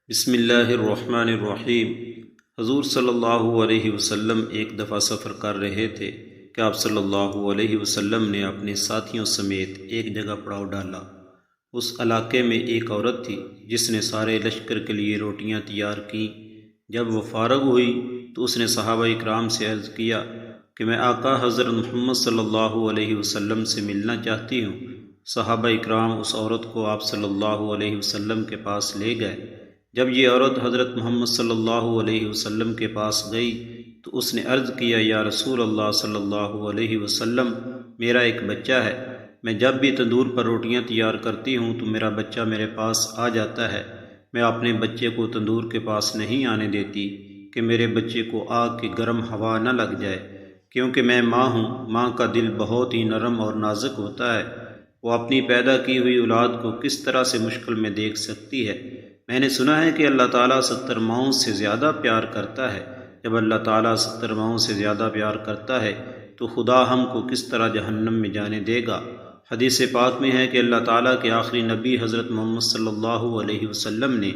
بسم اللہ الرحمن الرحیم۔ حضور صلی اللہ علیہ وسلم ایک دفعہ سفر کر رہے تھے کہ آپ صلی اللہ علیہ وسلم نے اپنے ساتھیوں سمیت ایک جگہ پڑاؤ ڈالا۔ اس علاقے میں ایک عورت تھی جس نے سارے لشکر کے لیے روٹیاں تیار کیں۔ جب وہ فارغ ہوئی تو اس نے صحابہ اکرام سے عرض کیا کہ میں آقا حضرت محمد صلی اللہ علیہ وسلم سے ملنا چاہتی ہوں۔ صحابہ اکرام اس عورت کو آپ صلی اللہ علیہ وسلم کے پاس لے گئے۔ جب یہ عورت حضرت محمد صلی اللہ علیہ وسلم کے پاس گئی تو اس نے عرض کیا، یا رسول اللہ صلی اللہ علیہ وسلم، میرا ایک بچہ ہے۔ میں جب بھی تندور پر روٹیاں تیار کرتی ہوں تو میرا بچہ میرے پاس آ جاتا ہے۔ میں اپنے بچے کو تندور کے پاس نہیں آنے دیتی کہ میرے بچے کو آگ کی گرم ہوا نہ لگ جائے، کیونکہ میں ماں ہوں۔ ماں کا دل بہت ہی نرم اور نازک ہوتا ہے۔ وہ اپنی پیدا کی ہوئی اولاد کو کس طرح سے مشکل میں دیکھ سکتی ہے۔ میں نے سنا ہے کہ اللہ تعالیٰ 70 ماؤں سے زیادہ پیار کرتا ہے۔ جب اللہ تعالیٰ 70 ماؤں سے زیادہ پیار کرتا ہے تو خدا ہم کو کس طرح جہنم میں جانے دے گا۔ حدیث پاک میں ہے کہ اللہ تعالیٰ کے آخری نبی حضرت محمد صلی اللہ علیہ وسلم نے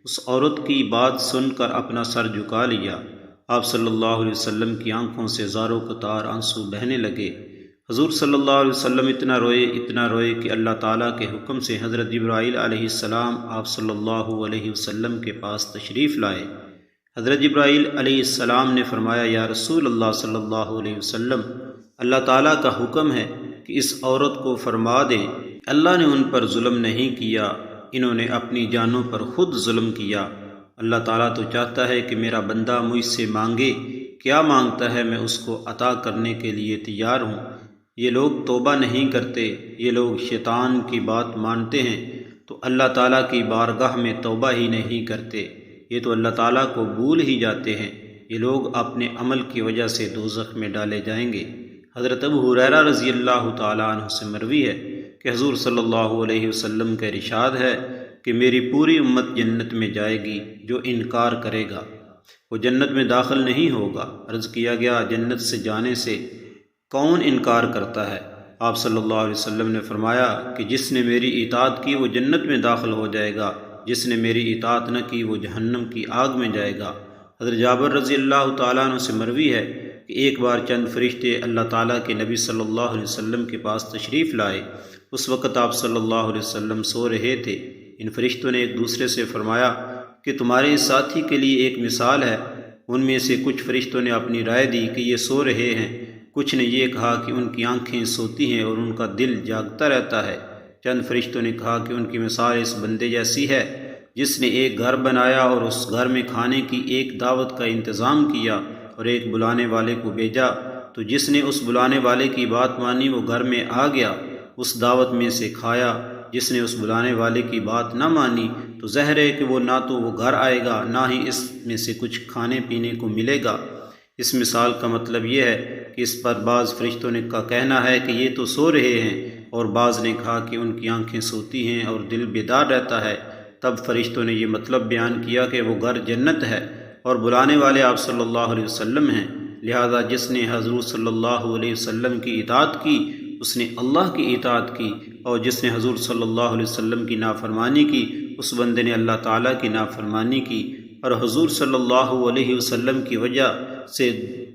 اس عورت کی بات سن کر اپنا سر جھکا لیا۔ آپ صلی اللہ علیہ وسلم کی آنکھوں سے زاروں قطار آنسو بہنے لگے۔ حضور صلی اللہ علیہ وسلم اتنا روئے کہ اللہ تعالیٰ کے حکم سے حضرت جبرائیل علیہ السلام آپ صلی اللہ علیہ وسلم کے پاس تشریف لائے۔ حضرت جبرائیل علیہ السلام نے فرمایا، یا رسول اللہ صلی اللہ علیہ وسلم، اللہ تعالیٰ کا حکم ہے کہ اس عورت کو فرما دیں، اللہ نے ان پر ظلم نہیں کیا، انہوں نے اپنی جانوں پر خود ظلم کیا۔ اللہ تعالیٰ تو چاہتا ہے کہ میرا بندہ مجھ سے مانگے، کیا مانگتا ہے میں اس کو عطا کرنے کے لیے تیار ہوں۔ یہ لوگ توبہ نہیں کرتے، یہ لوگ شیطان کی بات مانتے ہیں تو اللہ تعالیٰ کی بارگاہ میں توبہ ہی نہیں کرتے، یہ تو اللہ تعالیٰ کو بھول ہی جاتے ہیں۔ یہ لوگ اپنے عمل کی وجہ سے دوزخ میں ڈالے جائیں گے۔ حضرت ابو ہریرہ رضی اللہ تعالیٰ عنہ سے مروی ہے کہ حضور صلی اللہ علیہ وسلم کا ارشاد ہے کہ میری پوری امت جنت میں جائے گی، جو انکار کرے گا وہ جنت میں داخل نہیں ہوگا۔ عرض کیا گیا، جنت سے جانے سے کون انکار کرتا ہے؟ آپ صلی اللہ علیہ وسلم نے فرمایا کہ جس نے میری اطاعت کی وہ جنت میں داخل ہو جائے گا، جس نے میری اطاعت نہ کی وہ جہنم کی آگ میں جائے گا۔ حضرت جابر رضی اللہ تعالیٰ عنہ سے مروی ہے کہ ایک بار چند فرشتے اللہ تعالیٰ کے نبی صلی اللہ علیہ وسلم کے پاس تشریف لائے۔ اس وقت آپ صلی اللہ علیہ وسلم سو رہے تھے۔ ان فرشتوں نے ایک دوسرے سے فرمایا کہ تمہارے اس ساتھی کے لیے ایک مثال ہے۔ ان میں سے کچھ فرشتوں نے اپنی رائے دی کہ یہ سو رہے ہیں، کچھ نے یہ کہا کہ ان کی آنکھیں سوتی ہیں اور ان کا دل جاگتا رہتا ہے۔ چند فرشتوں نے کہا کہ ان کی مثال اس بندے جیسی ہے جس نے ایک گھر بنایا اور اس گھر میں کھانے کی ایک دعوت کا انتظام کیا اور ایک بلانے والے کو بھیجا، تو جس نے اس بلانے والے کی بات مانی وہ گھر میں آ گیا، اس دعوت میں سے کھایا۔ جس نے اس بلانے والے کی بات نہ مانی تو ظاہر ہے کہ وہ نہ تو وہ گھر آئے گا، نہ ہی اس میں سے کچھ کھانے پینے کو ملے گا۔ اس مثال کا مطلب یہ ہے کہ اس پر بعض فرشتوں نے کا کہنا ہے کہ یہ تو سو رہے ہیں، اور بعض نے کہا کہ ان کی آنکھیں سوتی ہیں اور دل بیدار رہتا ہے۔ تب فرشتوں نے یہ مطلب بیان کیا کہ وہ گھر جنت ہے اور بلانے والے آپ صلی اللہ علیہ وسلم ہیں، لہذا جس نے حضور صلی اللہ علیہ وسلم کی اطاعت کی اس نے اللہ کی اطاعت کی، اور جس نے حضور صلی اللہ علیہ وسلم کی نافرمانی کی اس بندے نے اللہ تعالیٰ کی نافرمانی کی۔ اور حضور صلی اللہ علیہ وسلم کی وجہ سے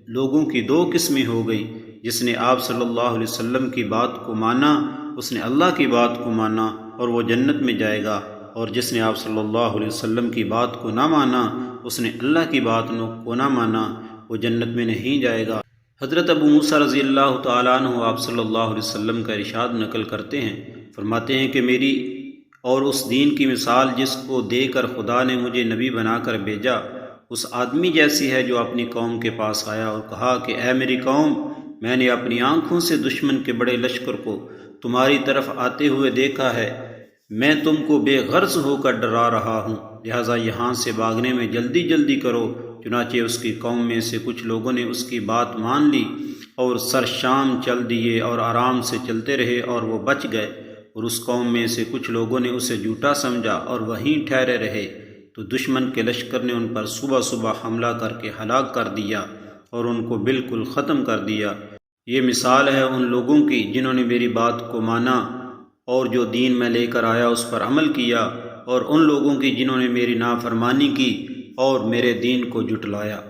لوگوں کی دو قسمیں ہو گئی، جس نے آپ صلی اللہ علیہ وسلم کی بات کو مانا اس نے اللہ کی بات کو مانا اور وہ جنت میں جائے گا، اور جس نے آپ صلی اللہ علیہ وسلم کی بات کو نہ مانا اس نے اللہ کی بات کو نہ مانا، وہ جنت میں نہیں جائے گا۔ حضرت ابو موسیٰ رضی اللہ تعالیٰ عنہ آپ صلی اللہ علیہ وسلم کا ارشاد نقل کرتے ہیں، فرماتے ہیں کہ میری اور اس دین کی مثال جس کو دے کر خدا نے مجھے نبی بنا کر بھیجا اس آدمی جیسی ہے جو اپنی قوم کے پاس آیا اور کہا کہ اے میری قوم، میں نے اپنی آنکھوں سے دشمن کے بڑے لشکر کو تمہاری طرف آتے ہوئے دیکھا ہے، میں تم کو بے غرض ہو کر ڈرا رہا ہوں، لہٰذا یہاں سے بھاگنے میں جلدی جلدی کرو۔ چنانچہ اس کی قوم میں سے کچھ لوگوں نے اس کی بات مان لی اور سرشام چل دیے اور آرام سے چلتے رہے اور وہ بچ گئے، اور اس قوم میں سے کچھ لوگوں نے اسے جھوٹا سمجھا اور وہیں ٹھہرے رہے، تو دشمن کے لشکر نے ان پر صبح صبح حملہ کر کے ہلاک کر دیا اور ان کو بالکل ختم کر دیا۔ یہ مثال ہے ان لوگوں کی جنہوں نے میری بات کو مانا اور جو دین میں لے کر آیا اس پر عمل کیا، اور ان لوگوں کی جنہوں نے میری نافرمانی کی اور میرے دین کو جھٹلایا۔